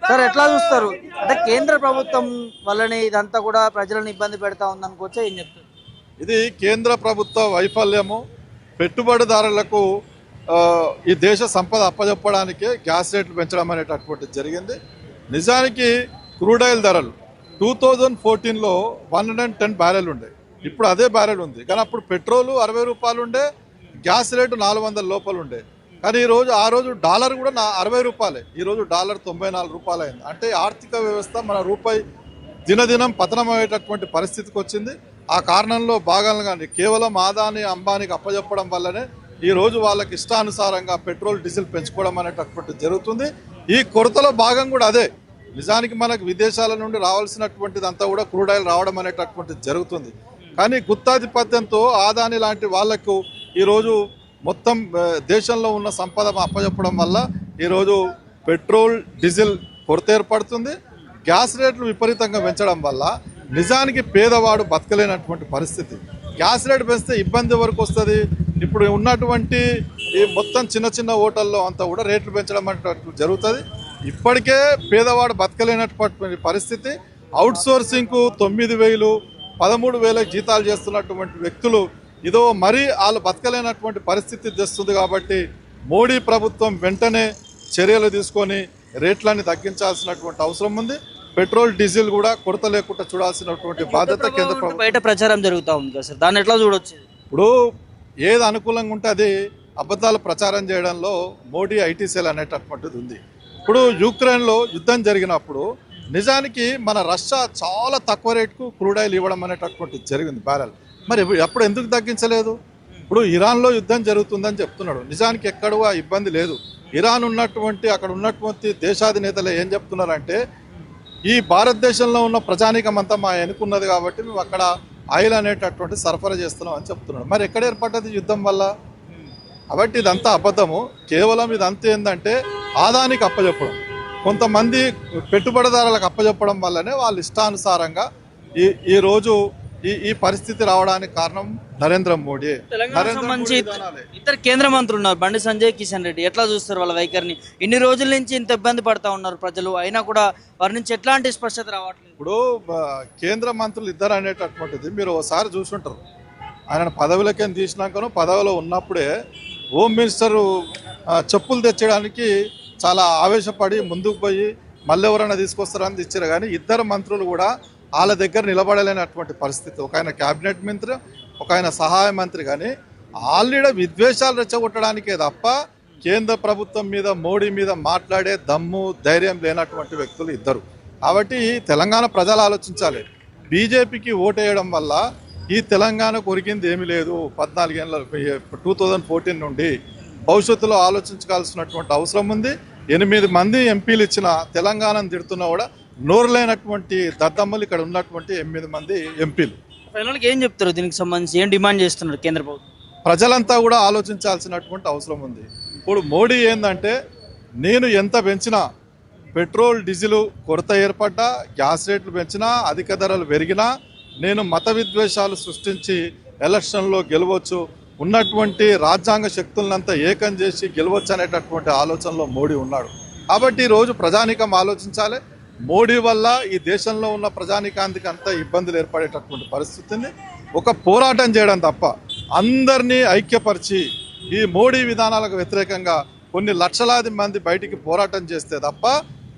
Sir ఎట్లా చూస్తారు అంటే కేంద్ర ప్రభుత్వం వల్లనే ఇదంతా కూడా ప్రజలను ఇబ్బంది పెడతా ఉందనుకోవచ్చా ఏం చెప్తారు? ఇది కేంద్ర ప్రభుత్వ వైఫల్యము. పెట్టుబడిదారులకు ఈ దేశ సంపద అప్పజెప్పడానికే గ్యాస్ రేట్లు పెంచడం అనేటటువంటిది జరిగింది. నిజానికి క్రూడ్ ఆయిల్ ధరలు 2014లో 110 బ్యారెల్ ఉండే, ఇప్పుడు అదే బ్యారెల్ ఉంది. కానీ అప్పుడు పెట్రోలు 60 రూపాయలు ఉండే, గ్యాస్ రేటు 400 లోపల ఉండే. కానీ ఆ రోజు డాలర్ కూడా 60 రూపాయలే. ఈరోజు డాలర్ 94 రూపాయలు అయింది. అంటే ఆర్థిక వ్యవస్థ మన రూపాయి దినదినం పతనం అయ్యేటటువంటి పరిస్థితికి వచ్చింది. ఆ కారణంలో భాగంగా కేవలం ఆదాని అంబానీకి అప్పజెప్పడం వల్లనే ఈరోజు వాళ్ళకి ఇష్టానుసారంగా పెట్రోల్ డీజిల్ పెంచుకోవడం అనేటటువంటి జరుగుతుంది. ఈ కొరతలో భాగం కూడా అదే. నిజానికి మనకు విదేశాల నుండి రావాల్సినటువంటిదంతా కూడా క్రూడ్ ఆయిల్ రావడం అనేటటువంటిది జరుగుతుంది. కానీ గుత్తాధిపత్యంతో ఆదాని లాంటి వాళ్లకు ఈరోజు మొత్తం దేశంలో ఉన్న సంపద అప్పజెప్పడం వల్ల ఈరోజు పెట్రోల్ డీజిల్ కొరత ఏర్పడుతుంది. గ్యాస్ రేట్లు విపరీతంగా పెంచడం వల్ల నిజానికి పేదవాడు బతకలేనటువంటి పరిస్థితి. గ్యాస్ రేటు పెంచితే ఇబ్బంది వరకు వస్తుంది. ఇప్పుడు ఉన్నటువంటి ఈ మొత్తం చిన్న చిన్న హోటల్లో అంతా కూడా రేట్లు పెంచడం అనేటటువంటి జరుగుతుంది. ఇప్పటికే పేదవాడు బతకలేనటువంటి పరిస్థితి. అవుట్ సోర్సింగ్కు 9,000 13,000 జీతాలు చేస్తున్నటువంటి వ్యక్తులు ఇదో మరీ వాళ్ళు బతకలేనటువంటి పరిస్థితి తెస్తుంది. కాబట్టి మోడీ ప్రభుత్వం వెంటనే చర్యలు తీసుకొని రేట్లని తగ్గించాల్సినటువంటి అవసరం ఉంది. పెట్రోల్ డీజిల్ కూడా కొరత లేకుండా చూడాల్సినటువంటి బాధ్యత కేంద్ర ప్రభుత్వం. బయట ప్రచారం జరుగుతూ ఉంది కదా సార్, దాన్ని ఎట్లా చూడొచ్చు? ఇప్పుడు ఏది అనుకూలంగా ఉంటే అది అబద్ధాలు ప్రచారం చేయడంలో మోడీ ఐటీ సెల్ అనేటటువంటిది ఉంది. ఇప్పుడు యుక్రెయిన్లో యుద్ధం జరిగినప్పుడు నిజానికి మన రష్యా చాలా తక్కువ రేటుకు క్రూడ్ ఆయిల్ ఇవ్వడం అనేటటువంటిది జరిగింది బ్యారెల్. మరి అప్పుడు ఎందుకు తగ్గించలేదు? ఇప్పుడు ఇరాన్లో యుద్ధం జరుగుతుందని చెప్తున్నాడు. నిజానికి ఎక్కడూ ఆ ఇబ్బంది లేదు. ఇరాన్ ఉన్నటువంటి అక్కడ ఉన్నటువంటి దేశాధినేతలు ఏం చెప్తున్నారంటే ఈ భారతదేశంలో ఉన్న ప్రజానీకం అంతా మా ఎన్నుకున్నది కాబట్టి మేము అక్కడ ఆయిల్ అనేటటువంటి సరఫరా చేస్తున్నాం అని చెప్తున్నాడు. మరి ఎక్కడ ఏర్పడ్డది యుద్ధం వల్ల? కాబట్టి ఇదంతా అబద్ధము. కేవలం ఇదంతా ఏంటంటే ఆదానికి అప్పచెప్పడం, కొంతమంది పెట్టుబడిదారులకు అప్పచెప్పడం వల్లనే వాళ్ళు ఇష్టానుసారంగా ఈరోజు ఈ పరిస్థితి రావడానికి కారణం నరేంద్ర మోడీ. ఇద్దరు కేంద్ర మంత్రులు ఉన్నారు, బండి సంజయ్, కిషన్ రెడ్డి. ఎట్లా చూస్తారు వాళ్ళ వైఖరిని? ఇన్ని రోజుల నుంచి ఇంత ఇబ్బంది పడతా ఉన్నారు ప్రజలు, అయినా కూడా వారి నుంచి ఎట్లాంటి స్పష్టత రావట్లేదు. ఇప్పుడు కేంద్ర మంత్రులు ఇద్దరు అనేటటువంటిది మీరు ఒకసారి చూసుంటారు. ఆయన పదవులకేం తీసినాకను పదవిలో ఉన్నప్పుడే హోమ్ మినిస్టర్ చెప్పులు తెచ్చడానికి చాలా ఆవేశపడి ముందుకు పోయి మళ్ళీ ఎవరైనా తీసుకొస్తారని ఇచ్చారు. కానీ ఇద్దరు మంత్రులు కూడా వాళ్ళ దగ్గర నిలబడలేనటువంటి పరిస్థితి. ఒక ఆయన క్యాబినెట్ మంత్రి, ఒక ఆయన సహాయ మంత్రి. కానీ ఆల్రెడీ విద్వేషాలు రెచ్చగొట్టడానికే తప్ప కేంద్ర ప్రభుత్వం మీద మోడీ మీద మాట్లాడే దమ్ము ధైర్యం లేనటువంటి వ్యక్తులు ఇద్దరు. కాబట్టి తెలంగాణ ప్రజలు ఆలోచించాలి. బీజేపీకి ఓటేయడం వల్ల ఈ తెలంగాణ కొరికింది ఏమీ లేదు. 14 ఏళ్ళ 2014 నుండి భవిష్యత్తులో ఆలోచించాల్సినటువంటి అవసరం ఉంది. 8 మంది ఎంపీలు ఇచ్చిన తెలంగాణను తిడుతున్నా కూడా నోరు లేనటువంటి దద్దమ్మలు ఇక్కడ ఉన్నటువంటి 8 మంది ఎంపీలు. ఏం చెప్తారు దీనికి సంబంధించి? ఏం డిమాండ్ చేస్తున్నారు కేంద్ర ప్రభుత్వం? ప్రజలంతా కూడా ఆలోచించాల్సినటువంటి అవసరం ఉంది. ఇప్పుడు మోడీ ఏంటంటే నేను ఎంత పెంచినా, పెట్రోల్ డీజిల్ కొరత ఏర్పడ్డా, గ్యాస్ రేట్లు పెంచినా, అధిక ధరలు పెరిగినా నేను మత విద్వేషాలు సృష్టించి ఎలక్షన్లో గెలవచ్చు, ఉన్నటువంటి రాజ్యాంగ శక్తులనంతా ఏకం చేసి గెలవచ్చు అనేటటువంటి ఆలోచనలో మోడీ ఉన్నాడు. కాబట్టి ఈరోజు ప్రజానీకం ఆలోచించాలి. మోడీ వల్ల ఈ దేశంలో ఉన్న ప్రజానీకాంతికి అంతా ఇబ్బందులు ఏర్పడేటటువంటి పరిస్థితిని ఒక పోరాటం చేయడం తప్ప, అందరినీ ఐక్యపరిచి ఈ మోడీ విధానాలకు వ్యతిరేకంగా కొన్ని లక్షలాది మంది బయటికి పోరాటం చేస్తే తప్ప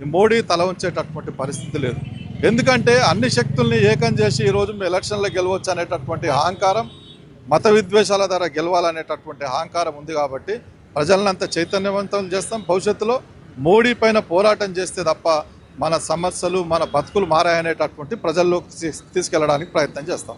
ఈ మోడీ తల ఉంచేటటువంటి పరిస్థితి లేదు. ఎందుకంటే అన్ని శక్తుల్ని ఏకం చేసి ఈరోజు ఎలక్షన్లో గెలవచ్చు అనేటటువంటి అహంకారం, మత విద్వేషాల ద్వారా గెలవాలనేటటువంటి అహంకారం ఉంది. కాబట్టి ప్రజలనంతా చైతన్యవంతం చేస్తాం. భవిష్యత్తులో మోడీ పైన పోరాటం చేస్తే తప్ప మన సమస్యలు, మన బతుకులు మారాయనేటటువంటి ప్రజల్లోకి తీసుకెళ్ళడానికి ప్రయత్నం చేస్తాం.